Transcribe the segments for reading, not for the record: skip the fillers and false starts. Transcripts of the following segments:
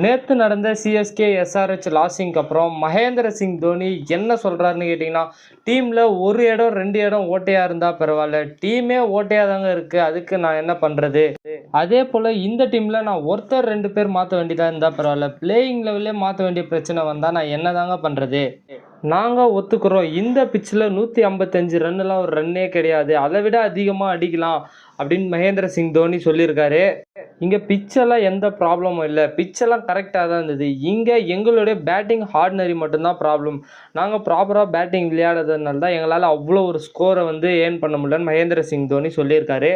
நேற்று நடந்த CSK SRH லாஸிங்க்கு அப்புறம் மகேந்திர சிங் தோனி என்ன சொல்கிறாருன்னு கேட்டிங்கன்னா, டீமில் ஒரு இடம் 2 இடம் ஓட்டையாக இருந்தால் பரவாயில்ல, டீமே ஓட்டையாக தாங்க இருக்குது, அதுக்கு நான் என்ன பண்ணுறது? அதே போல் இந்த டீமில் நான் ஒருத்தர் 2 பேர் மாற்ற வேண்டியதாக இருந்தால் பரவாயில்ல, பிளேயிங் லெவல்லே மாற்ற வேண்டிய பிரச்சனை வந்தால் நான் என்ன தாங்க பண்ணுறது? நாங்கள் ஒத்துக்கிறோம், இந்த பிச்சில் 155 ரன்னுலாம் ஒரு ரன்னே கிடையாது, அதை விட அதிகமாக அடிக்கலாம் அப்படின்னு மகேந்திர சிங் தோனி சொல்லியிருக்காரு. இங்கே பிச்செல்லாம் எந்த ப்ராப்ளமும் இல்லை, பிச்செல்லாம் கரெக்டாக தான் இருந்தது. இங்கே எங்களுடைய பேட்டிங் ஆர்டினரி மட்டும்தான் ப்ராப்ளம். நாங்கள் ப்ராப்பராக பேட்டிங் விளையாடுறதுனால தான் எங்களால் அவ்வளோ ஒரு ஸ்கோரை வந்து ஏர்ன் பண்ண முடியலன்னு மகேந்திர சிங் தோனி சொல்லியிருக்காரு.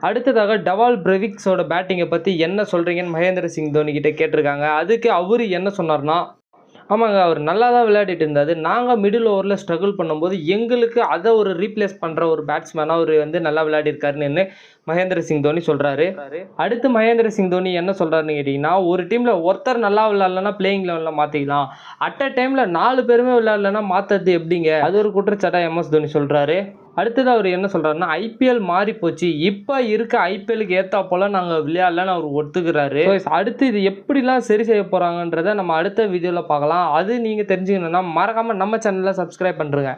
அடுத்ததாக டவால் பிரெவிக்ஸோட பேட்டிங்கை பற்றி என்ன சொல்கிறீங்கன்னு மகேந்திர சிங் தோனி கிட்டே கேட்டிருக்காங்க. அதுக்கு அவர் என்ன சொன்னார்னா, ஆமாங்க, அவர் நல்லா தான் விளையாடிட்டு இருந்தார். நாங்கள் மிடில் ஓவரில் ஸ்ட்ரகிள் பண்ணும்போது எங்களுக்கு அதை ஒரு ரீப்ளேஸ் பண்ணுற ஒரு பேட்ஸ்மேனாக அவர் வந்து நல்லா விளையாடிருக்காருன்னு மகேந்திர சிங் தோனி சொல்கிறாரு. அடுத்து மகேந்திர சிங் தோனி என்ன சொல்கிறாருன்னு கேட்டிங்கன்னா, ஒரு டீமில் ஒருத்தர் நல்லா விளையாடலன்னா பிளேயிங் லெவலில் மாற்றிக்கலாம், அட் அ டைமில் 4 பேருமே விளையாடலன்னா மாற்றுறது எப்படிங்க? அது ஒரு குற்றச்சாட்டாக எம்எஸ் தோனி சொல்கிறாரு. அடுத்தது அவர் என்ன சொல்கிறாருன்னா, ஐபிஎல் மாறி போச்சு, இப்போ இருக்க ஐபிஎலுக்கு ஏற்றா போல் நாங்கள் விளையாடலன்னு அவர் ஒத்துக்கிறாரு. அடுத்து இது எப்படிலாம் சரி செய்ய போகிறாங்கன்றதை நம்ம அடுத்த வீடியோவில் பார்க்கலாம். அது நீங்கள் தெரிஞ்சுக்கணுன்னா மறக்காமல் நம்ம சேனலில் சப்ஸ்கிரைப் பண்ணுறேங்க.